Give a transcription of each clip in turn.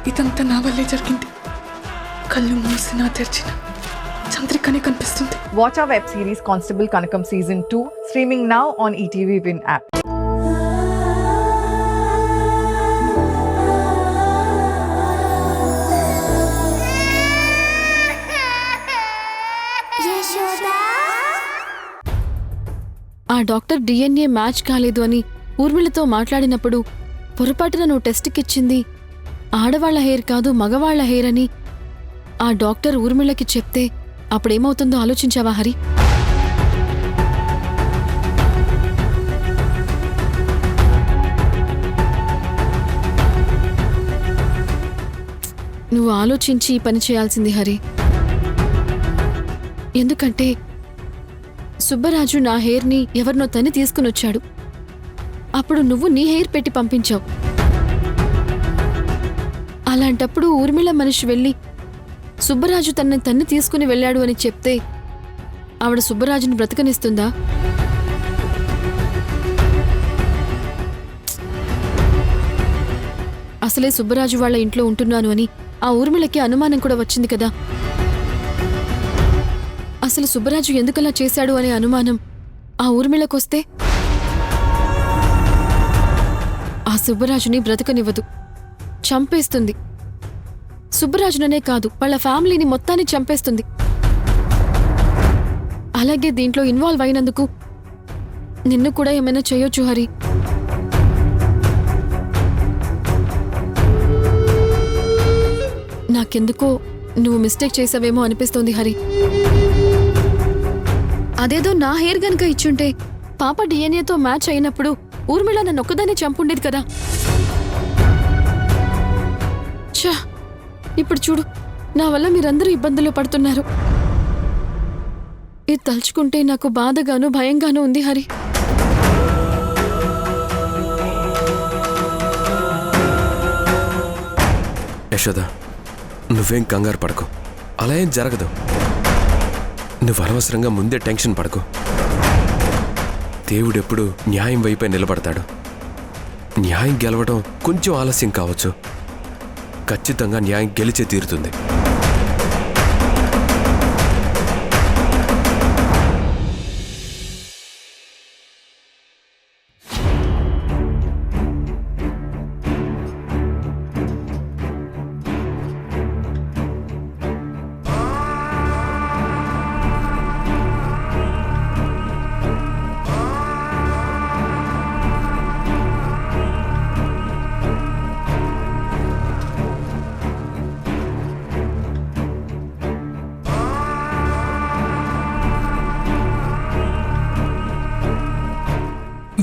ఇదంతా నా వల్లే జరిగింది. కళ్ళు మూసినా తెరిచిన చంద్రికనే కనిపిస్తుంది. Watch our web series Constable Kanakam Season 2 streaming now on ETV Win app. ఆ డాక్టర్ DNA మ్యాచ్ కాలేదు అని ఊర్మిళతో మాట్లాడినప్పుడు పొరపాటున నువ్వు టెస్ట్కిచ్చింది ఆడవాళ్ల హెయిర్ కాదు మగవాళ్ల హెయిర్ అని ఆ డాక్టర్ ఊర్మిళకి చెప్తే అప్పుడేమవుతుందో ఆలోచించావా హరి? నువ్వు ఆలోచించి ఈ పని చేయాల్సింది హరి. ఎందుకంటే సుబ్బరాజు నా హెయిర్ని ఎవరినో తని తీసుకునొచ్చాడు. అప్పుడు నువ్వు నీ హెయిర్ పెట్టి పంపించావు. అలాంటప్పుడు ఊర్మిళ మనిషి వెళ్ళి సుబ్బరాజు తన్ని తీసుకుని వెళ్ళాడు అని చెప్తే ఆవిడ సుబ్బరాజుని బ్రతకనిస్తుందా? అసలే సుబ్బరాజు వాళ్ళ ఇంట్లో ఉంటున్నాను అని ఆ ఊర్మిళకి అనుమానం కూడా వచ్చింది కదా. అసలు సుబ్బరాజు ఎందుకలా చేశాడు అనే అనుమానం ఆ ఊర్మిళకొస్తే ఆ సుబ్బరాజుని బ్రతకనివ్వదు, చంపేస్తుంది. సుబ్బరాజుననే కాదు వాళ్ళ ఫ్యామిలీని మొత్తాన్ని చంపేస్తుంది. అలాగే దీంట్లో ఇన్వాల్వ్ అయినందుకు నిన్ను కూడా ఏమైనా చేయొచ్చు హరి. నాకెందుకో నువ్వు మిస్టేక్ చేసావేమో అనిపిస్తోంది హరి. అదేదో నా హెయిర్ గనక ఇచ్చుంటే పాప డిఎన్ఏతో మ్యాచ్ అయినప్పుడు ఊర్మిళ నన్నొక్కదాన్ని చంపుండేది కదా. ఛా, ఇప్పుడు చూడు, నా వల్ల మీరందరూ ఇబ్బందులు పడుతున్నారు. ఇది తలుచుకుంటే నాకు బాధగాను భయంగానూ ఉంది హరి. యశోద, నువ్వేం కంగారు పడకు, అలా ఏం జరగదు. నువ్వు అనవసరంగా ముందే టెన్షన్ పడకు. దేవుడెప్పుడు న్యాయం వైపే నిలబడతాడు. న్యాయం గెలవడం కొంచెం ఆలస్యం కావచ్చు, ఖచ్చితంగా న్యాయం గెలిచే తీరుతుంది.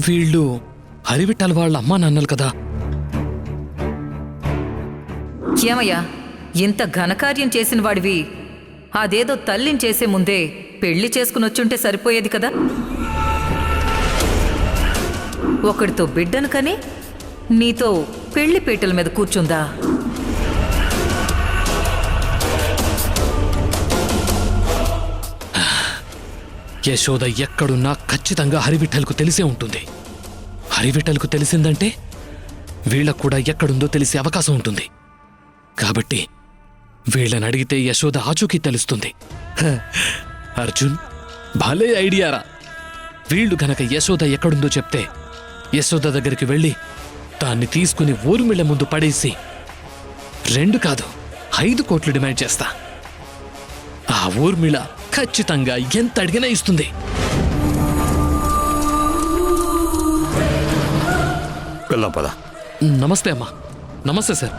వీళ్ళు హరివిఠల్ వాళ్ళ అమ్మా నాన్నలు కదా. ఏమయ్యా, ఇంత ఘనకార్యం చేసిన వాడివి అదేదో తల్లిని చేసే ముందే పెళ్లి చేసుకునొచ్చుంటే సరిపోయేది కదా. ఒకడితో బిడ్డను కని నీతో పెళ్లి పీటల మీద కూర్చుందా? యశోద ఎక్కడున్నా ఖచ్చితంగా హరివిఠల్కు తెలిసే ఉంటుంది. హరివిఠల్కు తెలిసిందంటే వీళ్ళకు కూడా ఎక్కడుందో తెలిసే అవకాశం ఉంటుంది. కాబట్టి వీళ్ళని అడిగితే యశోద ఆచూకీ తెలుస్తుంది. అర్జున్, భలే ఐడియారా. వీళ్ళు గనక యశోద ఎక్కడుందో చెప్తే యశోద దగ్గరికి వెళ్ళి దాన్ని తీసుకుని ఊర్మిళ ముందు పడేసి 2 కాదు 5 కోట్లు డిమాండ్ చేస్తా. ఆ ఊర్మిళ ఖచ్చితంగా ఎంత అడిగినా ఇస్తుంది. వెళ్దాం పద. నమస్తే అమ్మా. నమస్తే సార్.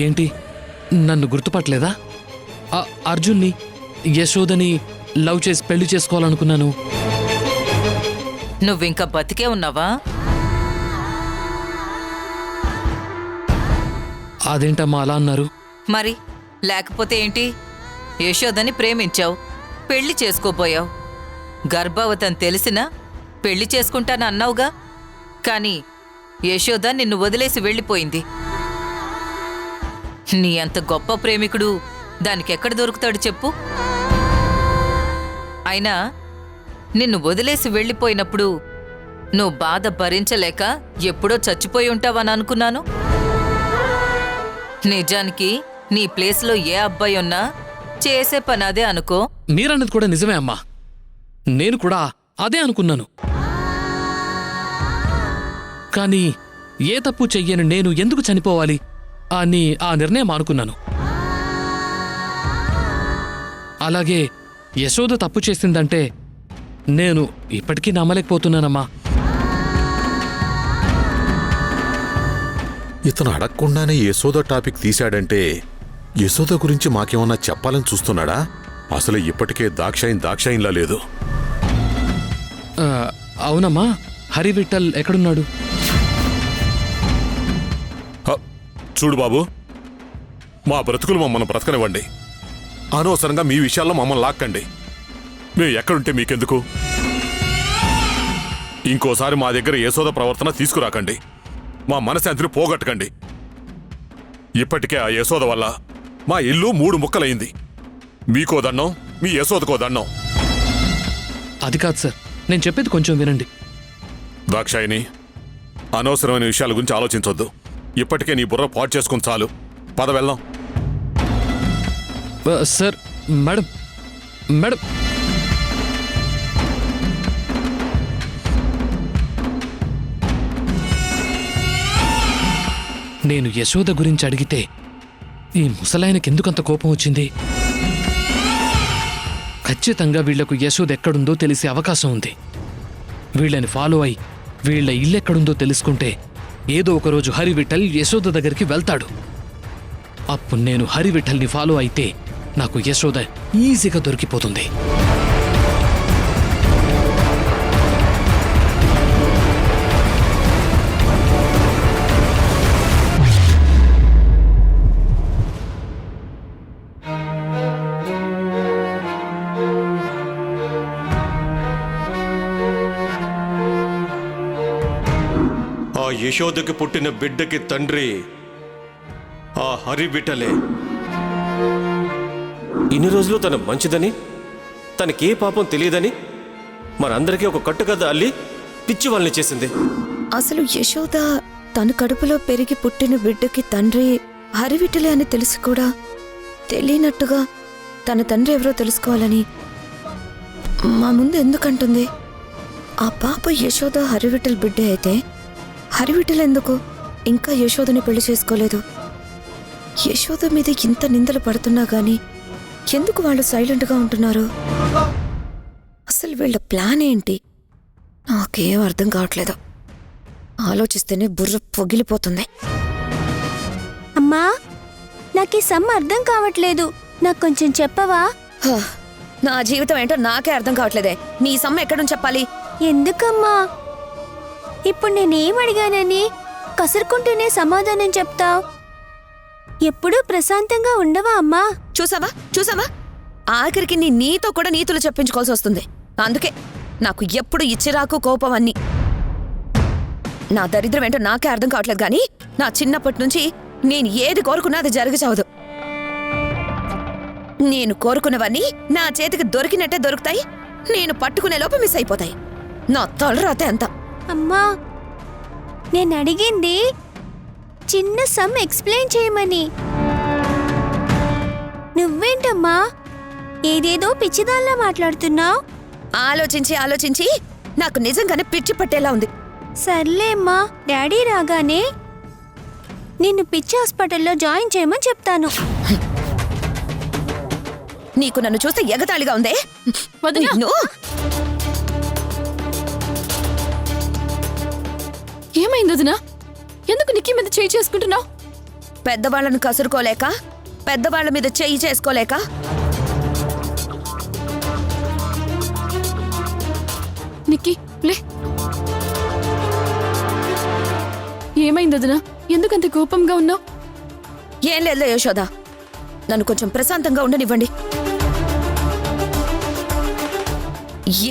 ఏంటి, నన్ను గుర్తుపట్టలేదా? అర్జున్ని, యశోదని లవ్ చేసి పెళ్లి చేసుకోవాలనుకున్నాను. నువ్వింకా బతికే ఉన్నావా? అదేంటమ్మా అలా అన్నారు? మరి లేకపోతే ఏంటి? యశోదని ప్రేమించావు, పెళ్లి చేసుకోబోయావు. గర్భవతని తెలిసినా పెళ్లి చేసుకుంటాను అన్నావుగా. కానీ యశోద నిన్ను వదిలేసి వెళ్ళిపోయింది. నీ అంత గొప్ప ప్రేమికుడు దానికెక్కడ దొరుకుతాడు చెప్పు? అయినా నిన్ను వదిలేసి వెళ్ళిపోయినప్పుడు నువ్వు బాధ భరించలేక ఎప్పుడో చచ్చిపోయి ఉంటావని అనుకున్నాను. నిజానికి నీ ప్లేస్లో ఏ అబ్బాయి ఉన్నా చేసే పని అదే అనుకో. మీరన్నది కూడా నిజమే అమ్మా. నేను కూడా అదే అనుకున్నాను. కానీ ఏ తప్పు చెయ్యని నేను ఎందుకు చనిపోవాలి అని ఆ నిర్ణయం అనుకున్నాను. అలాగే యశోద తప్పు చేసిందంటే నేను ఇప్పటికీ నమ్మలేకపోతున్నానమ్మా. ఇతను అడగకుండానే యశోద టాపిక్ తీశాడంటే యశోద గురించి మాకేమన్నా చెప్పాలని చూస్తున్నాడా? అసలు ఇప్పటికే దాక్షాయింలా లేదు. అవునమ్మా, హరివిఠల్ ఎక్కడున్నాడు? చూడు బాబు, మా బ్రతుకులు మమ్మల్ని బ్రతకనివ్వండి. అనవసరంగా మీ విషయాల్లో మమ్మల్ని లాక్కండి. మేము ఎక్కడుంటే మీకెందుకు? ఇంకోసారి మా దగ్గర యశోద ప్రవర్తన తీసుకురాకండి. మా మనశాంతిని పోగొట్టకండి. ఇప్పటికే ఆ యశోద వల్ల మా ఇల్లు 3 ముక్కలైంది. మీకో దండం, మీ యశోదకో దండం. అది కాదు సార్, నేను చెప్పేది కొంచెం వినండి. దాక్షాయిని, అనవసరమైన విషయాల గురించి ఆలోచించొద్దు. ఇప్పటికే నీ బుర్ర పాడు చేసుకుని చాలు. పద వెళ్దాం. సార్, మేడం మేడం నేను యశోద గురించి అడిగితే ఈ ముసలాయనకి ఎందుకంత కోపం వచ్చింది? ఖచ్చితంగా వీళ్లకు యశోద ఎక్కడుందో తెలిసే అవకాశం ఉంది. వీళ్ళని ఫాలో అయి వీళ్ల ఇల్లెక్కడుందో తెలుసుకుంటే ఏదో ఒకరోజు హరివిఠల్ యశోద దగ్గరికి వెళ్తాడు. అప్పుడు నేను హరివిఠల్ని ఫాలో అయితే నాకు యశోద ఈజీగా దొరికిపోతుంది. ఆ యశోదకి పుట్టిన బిడ్డకి తండ్రి ఆ హరివిఠలే. ఇన్ని రోజులు తన మంచిదని, తనకే పాపం తెలియదని మనందరికీ ఒక కట్టుకథ అల్లి పిచ్చి వాళ్ళని చేసింది. అసలు యశోద తన కడుపులో పెరిగి పుట్టిన బిడ్డకి తండ్రి హరివిఠలే అని తెలిసి కూడా తెలియనట్టుగా తన తండ్రి ఎవరో తెలుసుకోవాలని మా ముందు ఎందుకంటుంది? ఆ పాప యశోద హరివిఠల్ బిడ్డే అయితే హరివిఠల్ ఎందుకు ఇంకా యశోదని పెళ్లి చేసుకోలేదు? యశోద మీద ఇంత నిందలు పడుతున్నా గాని ఎందుకు వాళ్ళు సైలెంట్గా ఉంటున్నారు? అసలు వీళ్ళ ప్లాన్ ఏంటి? నాకేం అర్థం కావట్లేదు. ఆలోచిస్తేనే బుర్ర పొగిలిపోతుంది. అమ్మా, నాకు ఈ సమ్మ అర్థం కావట్లేదు. నాకు కొంచెం చెప్పవా? నా జీవితం ఏంటో నాకే అర్థం కావట్లేదే. నీ సమ్మ ఎక్కడుంచి చెప్పాలి? ఎందుకమ్మా ఇప్పుడు నేనేం అడిగానని కసురుకుంటూనే సమాధానం చెప్తావు? ఎప్పుడూ ప్రశాంతంగా ఉండవా అమ్మా? చూసావా ఆఖరికి నీతో కూడా నీతులు చెప్పించుకోవాల్సి వస్తుంది. అందుకే నాకు ఎప్పుడు ఇచ్చిరాకు కోపం అన్ని. నా దరిద్రం ఏంటో నాకే అర్థం కావట్లేదు కానీ నా చిన్నప్పటి నుంచి నేను ఏది కోరుకున్నా అది జరగచావదు. నేను కోరుకున్నవన్నీ నా చేతికి దొరికినట్టే దొరుకుతాయి. నేను పట్టుకునే లోపు మిస్ అయిపోతాయి. నా తలరాతే అంత. అమ్మా, నేను అడిగింది చిన్న సమ్ ఎక్స్ప్లెయిన్ చేయమని. నువ్వేంటమ్మా ఏదేదో పిచ్చిదాల్లా మాట్లాడుతున్నావు? ఆలోచించి నాకు నిజంగానే పిచ్చి పట్టేలా ఉంది. సర్లే అమ్మా, డాడీ రాగానే నిన్ను పిచ్చి హాస్పిటల్లో జాయిన్ చేయమని చెప్తాను. నీకు నన్ను చూస్తే ఎగతాళిగా ఉందే? ఏమైంది వదినా? ఎందుకు నిక్కీ మీద చేయి చేసుకుంటున్నావు? పెద్దవాళ్ళను కసురుకోలేక, పెద్దవాళ్ల మీద చెయ్యి చేసుకోలేక నిక్కీ లే. ఏమైంది వదినా? ఎందుకంత కోపంగా ఉన్నావు? ఏం లేదు యశోద, నన్ను కొంచెం ప్రశాంతంగా ఉండనివ్వండి.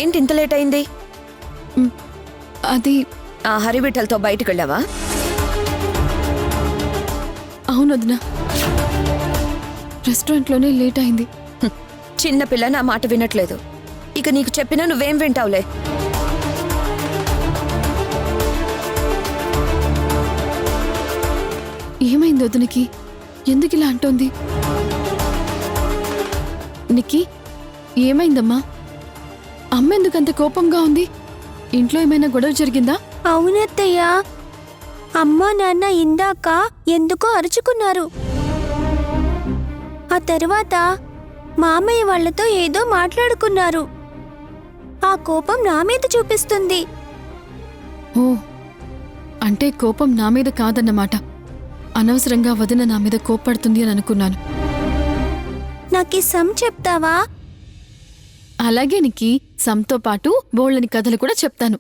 ఏంటి ఇంత లేట్ అయింది? అది ఆ హరివిఠల్తో బయటికి వెళ్ళావా? అవును వదినా, రెస్టారెంట్లోనే లేట్ అయింది. చిన్నపిల్ల నా మాట వినట్లేదు. ఇక నీకు చెప్పినా నువ్వేం వింటావులే. ఏమైంది వదినికి? ఎందుకు ఇలా అంటోంది? నిక్కి, ఏమైందమ్మా? అమ్మ ఎందుకంత కోపంగా ఉంది? ఇంట్లో ఏమైనా గొడవ జరిగిందా? అవునత్తయ్యా, అమ్మా నాన్న ఇందాక ఎందుకో అరుచుకున్నారు. ఆ తర్వాత మామయ్య వాళ్లతో ఏదో మాట్లాడుకున్నారు. ఆ కోపం నా మీద చూపిస్తుంది. ఓ, అంటే కోపం నా మీద కాదన్నమాట. అనవసరంగా వదిన నా మీద కోప్పడుతుంది అని అనుకున్నాను. నాకీ సమ్ చెప్తావా? అలాగే నీకి సమ్తో పాటు బోళ్ళని కథలు కూడా చెప్తాను.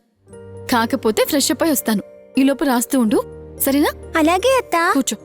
కాకపోతే ఫ్రెష్ అప్ అయి వస్తాను. ఈలోపు రాస్తూ ఉండు, సరేనా? అలాగే అత్తా. కూర్చో.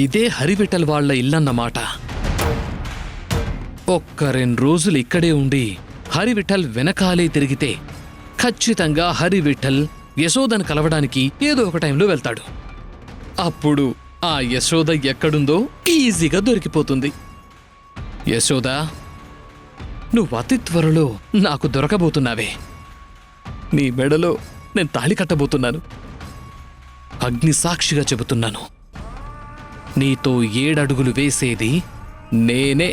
ఇదే హరివిఠల్ వాళ్ల ఇల్లన్నమాట. ఒక్క 2 రోజులు ఇక్కడే ఉండి హరివిఠల్ వెనకాలే తిరిగితే ఖచ్చితంగా హరివిఠల్ యశోదను కలవడానికి ఏదో ఒక టైంలో వెళ్తాడు. అప్పుడు ఆ యశోద ఎక్కడుందో ఈజీగా దొరికిపోతుంది. యశోద, నువ్వు అతి త్వరలో నాకు దొరకబోతున్నావే. నీ మెడలో నేను తాళి కట్టబోతున్నాను. అగ్ని సాక్షిగా చెబుతున్నాను, నీతో 7 అడుగులు వేసేది నేనే.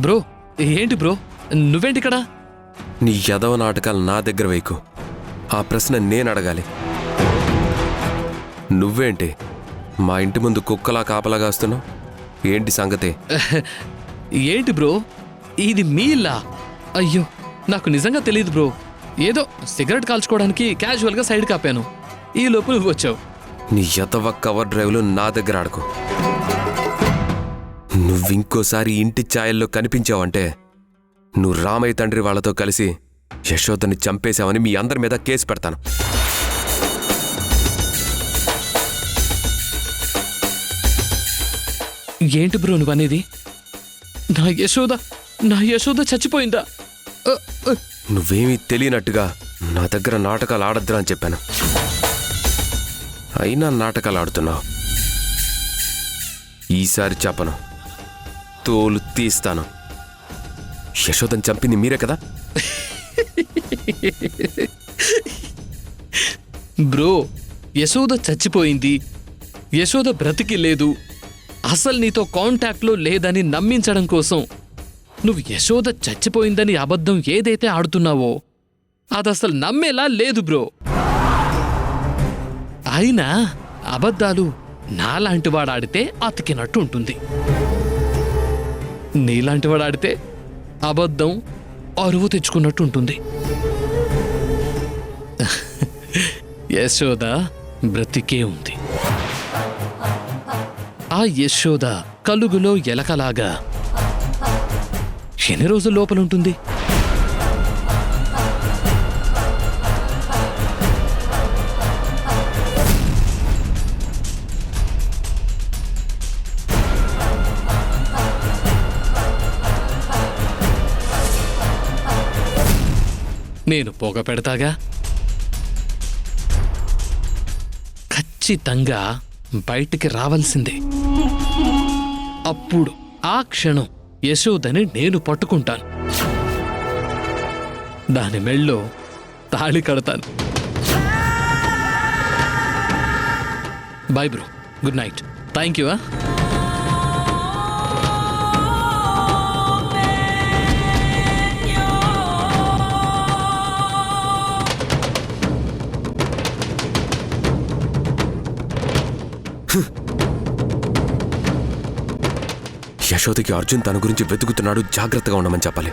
బ్రో, ఏంటి బ్రో, నువ్వేంటిక్కడ? నీ యదవ నాటకాలు నా దగ్గర వేయకు. ఆ ప్రశ్న నేను అడగాలి. నువ్వేంటి మా ఇంటి ముందు కుక్కలా కాపలాగా వస్తున్నావు? ఏంటి సంగతి? ఏంటి బ్రో, ఇది మీ ఇల్లా? అయ్యో, నాకు నిజంగా తెలియదు బ్రో. ఏదో సిగరెట్ కాల్చుకోవడానికి క్యాజువల్గా సైడ్ కాపాను. ఈ లోపు నువ్వు వచ్చావు. నీ యదవ కవర్ డ్రైవ్లు నా దగ్గర ఆడుకో. నువ్వింకోసారి ఇంటి ఛాయల్లో కనిపించావంటే నువ్వు రామయ్య తండ్రి వాళ్లతో కలిసి యశోదని చంపేశావని మీ అందరి మీద కేసు పెడతాను. ఏంటి బ్రో నువ్వనేది? నా యశోద చచ్చిపోయిందా? నువ్వేమీ తెలియనట్టుగా నా దగ్గర నాటకాలు ఆడద్దురా అని చెప్పాను. అయినా నాటకాలు ఆడుతున్నావు. ఈసారి చెప్పను, తోలు తీస్తాను. యశోదని చంపింది మీరే కదా? బ్రో, యశోద చచ్చిపోయింది, యశోద బ్రతికి లేదు, అసలు నీతో కాంటాక్ట్లో లేదని నమ్మించడం కోసం నువ్వు యశోద చచ్చిపోయిందని అబద్ధం ఏదైతే ఆడుతున్నావో అదసలు నమ్మేలా లేదు బ్రో. అయినా అబద్ధాలు నాలాంటివాడు ఆడితే అతికినట్టు ఉంటుంది. నీలాంటివాడు ఆడితే అబద్ధం అరువు తెచ్చుకున్నట్టు ఉంటుంది. యశోద బ్రతికే ఉంది. ఆ యశోద కలుగులో ఎలకలాగా ఎన్ని రోజుల లోపలుంటుంది? నేను పొగ పెడతాగా, ఖచ్చితంగా బయటికి రావాల్సిందే. అప్పుడు ఆ క్షణం యశోదని నేను పట్టుకుంటాను, దాని మెళ్ళో తాళి కడతాను. Bye bro. Good night. Thank you. యశోదకి అర్జున్ తన గురించి వెతుకుతున్నాడు, జాగ్రత్తగా ఉండమని చెప్పాలి.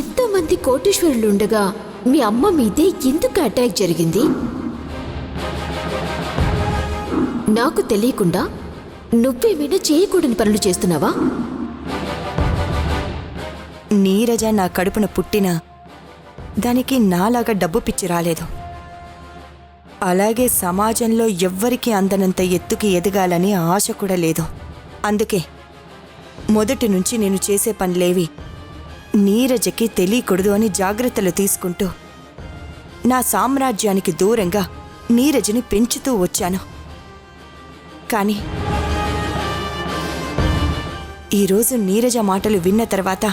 ఎంతోమంది కోటీశ్వరులుండగా మీ అమ్మ మీదే ఎందుకు అటాక్ జరిగింది? నాకు తెలియకుండా నువ్వేమైనా చేయకూడని పనులు చేస్తున్నావా? నీరజ నా కడుపున పుట్టినా దానికి నాలాగా డబ్బు పిచ్చి రాలేదు. అలాగే సమాజంలో ఎవ్వరికీ అందనంత ఎత్తుకి ఎదగాలని ఆశ కూడా లేదు. అందుకే మొదటి నుంచి నేను చేసే పనులేవి నీరజకి తెలియకూడదు అని జాగ్రత్తలు తీసుకుంటూ నా సామ్రాజ్యానికి దూరంగా నీరజని పెంచుతూ వచ్చాను. కానీ ఈరోజు నీరజ మాటలు విన్న తర్వాత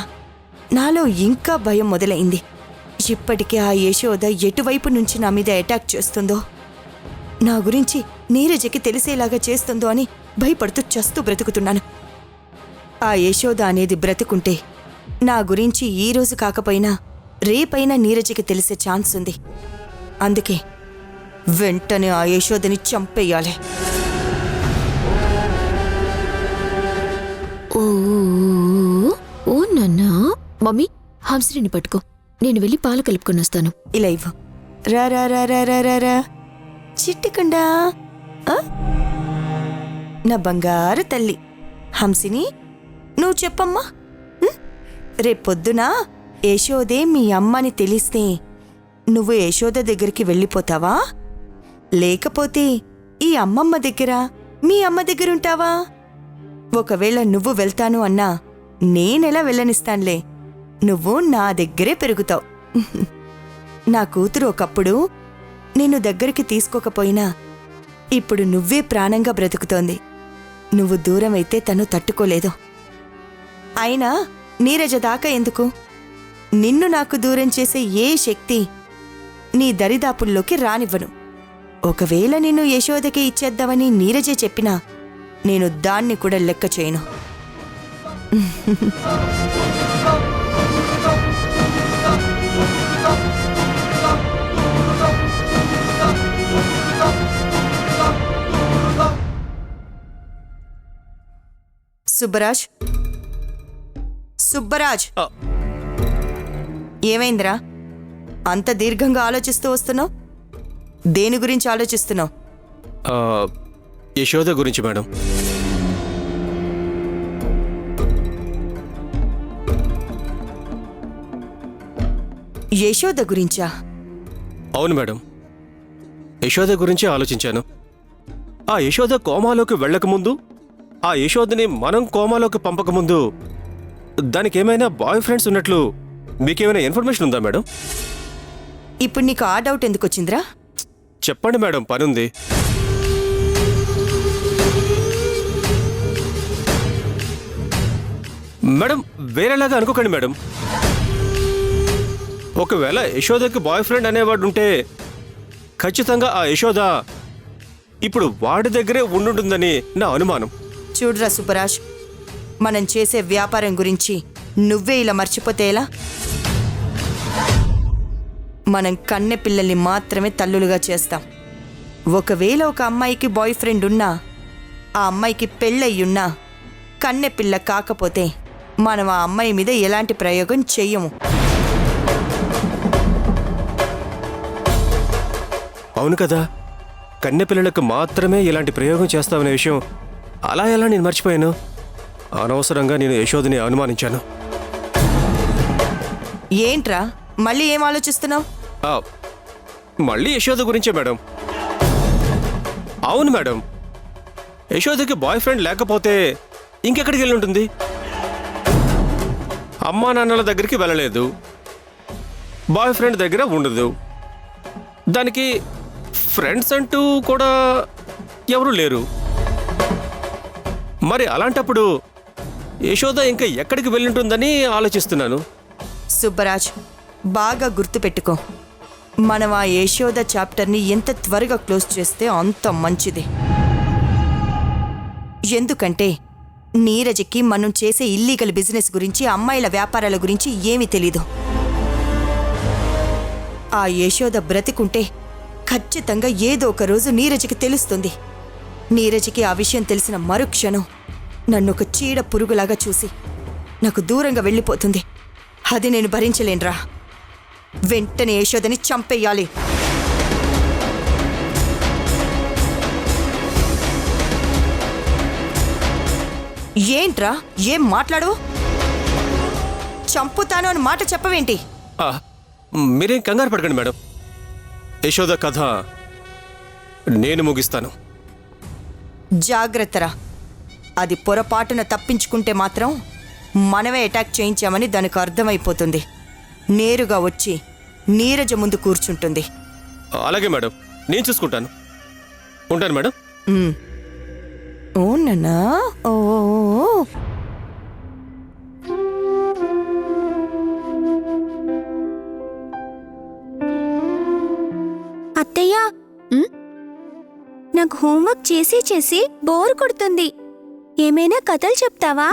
నాలో ఇంకా భయం మొదలైంది. ఇప్పటికే ఆ యశోద ఎటువైపు నుంచి నా మీద అటాక్ చేస్తుందో, నా గురించి నీరజకి తెలిసేలాగా చేస్తుందో అని భయపడుతూ చస్తూ బ్రతుకుతున్నాను. ఆ యశోద అనేది బ్రతుకుంటే నా గురించి ఈరోజు కాకపోయినా రేపైనా నీరజకి తెలిసే ఛాన్స్ ఉంది. అందుకే వెంటనే ఆ యశోదని చంపేయాలి. ఓ ఓ నాన్నా. మమ్మీ, హంసరిని పట్టుకో, నేను వెళ్ళి పాలు కలుపుకొని వస్తాను. ఇలా ఇవ్వు. రా రా రా రా రా రా రా చిట్టుకుండా. నా బంగారు తల్లి హంసిని, నువ్వు చెప్పమ్మా. రేపొద్దున యశోదే మీ అమ్మని తెలిస్తే నువ్వు యశోద దగ్గరికి వెళ్ళిపోతావా, లేకపోతే ఈ అమ్మమ్మ దగ్గర మీ అమ్మ దగ్గరుంటావా? ఒకవేళ నువ్వు వెళ్తాను అన్నా నేనెలా వెళ్ళనిస్తానులే, నువ్వు నా దగ్గరే పెరుగుతావు. నా కూతురు ఒకప్పుడు నిన్ను దగ్గరికి తీసుకోకపోయినా ఇప్పుడు నువ్వే ప్రాణంగా బ్రతుకుతోంది. నువ్వు దూరమైతే తను తట్టుకోలేదు. అయినా నీరజ దాకా ఎందుకు? నిన్ను నాకు దూరం చేసే ఏ శక్తి నీ దరిదాపుల్లోకి రానివ్వను. ఒకవేళ నిన్ను యశోదకి ఇచ్చేద్దామని నీరజే చెప్పినా నేను దాన్ని కూడా లెక్క చేయను. సుబ్బరాజ్, సుబ్బరాజ్, ఏమైందిరా అంత దీర్ఘంగా ఆలోచిస్తూ వస్తున్నావు? దేని గురించి ఆలోచిస్తున్నావు? యశోద గురించి మేడం. యశోద గురించా? అవును మేడం, యశోద గురించి ఆలోచించాను. ఆ యశోద కోమాలోకి వెళ్ళకముందు, ఆ యశోదని మనం కోమాలోకి పంపకముందు దానికి ఏమైనా బాయ్ ఫ్రెండ్స్ ఉన్నట్లు మీకేమైనా ఇన్ఫర్మేషన్ ఉందా మేడం? ఇప్పుడు నీకు ఆ డౌట్ ఎందుకు వచ్చిందిరా? చెప్పండి మేడం, పనుంది. మేడం వేరేలాగా అనుకోకండి మేడం. ఒకవేళ యశోదకి బాయ్ ఫ్రెండ్ అనేవాడు ఉంటే ఖచ్చితంగా ఆ యశోద ఇప్పుడు వాడి దగ్గరే ఉండుంటుందని నా అనుమానం. చూడరా సుబ్బరాజ్, మనం చేసే వ్యాపారం గురించి నువ్వే ఇలా మర్చిపోతే ఎలా? మనం కన్నె పిల్లల్ని మాత్రమే తల్లులుగా చేస్తాం. ఒకవేళ ఒక అమ్మాయికి బాయ్ ఫ్రెండ్ ఉన్నా, ఆ అమ్మాయికి పెళ్ళయ్యున్నా, కన్నె పిల్ల కాకపోతే మనం ఆ అమ్మాయి మీద ఎలాంటి ప్రయోగం చెయ్యము. అవును కదా, కన్నెపిల్లలకు మాత్రమే ఇలాంటి ప్రయోగం చేస్తామనే విషయం అలా ఎలా నేను మర్చిపోయాను? అనవసరంగా నేను యశోదని అనుమానించాను. ఏంట్రా మళ్ళీ ఏం ఆలోచిస్తున్నావు? మళ్ళీ యశోద గురించే మేడం. అవును మేడం, యశోదకి బాయ్ ఫ్రెండ్ లేకపోతే ఇంకెక్కడికి వెళ్ళి ఉంటుంది? అమ్మా నాన్నల దగ్గరికి వెళ్ళలేదు, బాయ్ ఫ్రెండ్ దగ్గర ఉండదు. దానికి ఫ్రెండ్స్ అంటూ కూడా ఎవరూ లేరు. మరి అలాంటప్పుడు యశోద ఇంకా ఎక్కడికి వెళ్ళుంటుందని ఆలోచిస్తున్నాను. సుబ్బరాజ్, బాగా గుర్తుపెట్టుకో, మనం ఆ యశోద చాప్టర్ని ఎంత త్వరగా క్లోజ్ చేస్తే అంత మంచిది. ఎందుకంటే నీరజకి మనం చేసే ఇల్లీగల్ బిజినెస్ గురించి, అమ్మాయిల వ్యాపారాల గురించి ఏమీ తెలీదు. ఆ యశోద బ్రతికుంటే ఖచ్చితంగా ఏదో ఒక రోజు నీరజకి తెలుస్తుంది. నీరజకి ఆ విషయం తెలిసిన మరుక్షణం నన్ను ఒక చీడ పురుగులాగా చూసి నాకు దూరంగా వెళ్ళిపోతుంది. అది నేను భరించలేనురా. వెంటనే యశోదని చంపేయాలి. ఏంట్రా, ఏం మాట్లాడు? చంపుతాను అని మాట చెప్పవేంటి? మీరేం కంగారు పడకండి మేడం. యశోద కథ నేను ముగిస్తాను. జాగ్రత్తరా. అది పొరపాటున తప్పించుకుంటే మాత్రం మనమే అటాక్ చేయించామని దానికి అర్థమైపోతుంది. నేరుగా వచ్చి నీరజ ముందు కూర్చుంటుంది. అలాగే మేడం, నేను చూసుకుంటాను. ఉంటాను మేడం. ఓ నాన్నా, ఓ అత్తయ్య, నాకు హోంవర్క్ చేసి చేసి బోర్ కొడుతుంది. ఏమైనా కథలు చెప్తావా?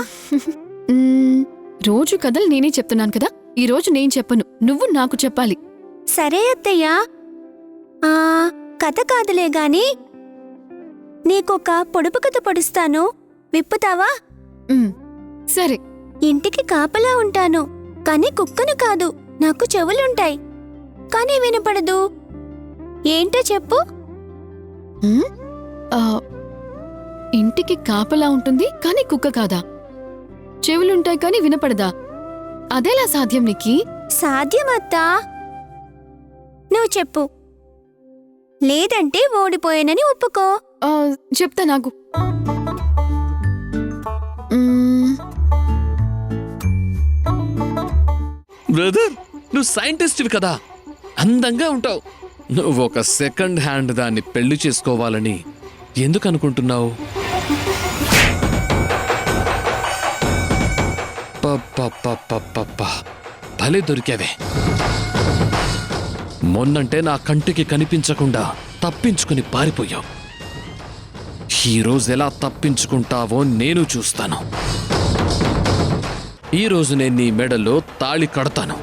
రోజు కథలు నేనే చెప్తున్నాను కదా, ఈ రోజు నేను చెప్పను, నువ్వు నాకు చెప్పాలి. సరే అత్తయ్య. కథ కాదులే గాని నీకొక పొడుపు కథ పొడుస్తాను, విప్పుతావా? సరే. ఇంటికి కాపలా ఉంటాను, కానీ కుక్కను కాదు. నాకు చెవులుంటాయి, కానీ వినపడదు. ఏంటో చెప్పు. ఇంటికి కాపలా ఉంటుంది కానీ కుక్క కాదా? చెవులుంటాయి కానీ వినపడదా? అదేలా సాధ్యం నీకి? సాధ్యమత్తా, నువ్వు చెప్పు. లేదంటే ఓడిపోయానని ఒప్పుకో. చెప్తా నాకు. బ్రదర్, నువ్వు సైంటిస్ట్వి కదా, అందంగా ఉంటావు. నువ్వు ఒక సెకండ్ హ్యాండ్ దాన్ని పెళ్లి చేసుకోవాలని ఎందుకు అనుకుంటున్నావు? భలే దొరికావే. మొన్నంటే నా కంటికి కనిపించకుండా తప్పించుకుని పారిపోయావు. ఈరోజు ఎలా తప్పించుకుంటావో నేను చూస్తాను. ఈరోజు నేను నీ మెడలో తాళి కడతాను.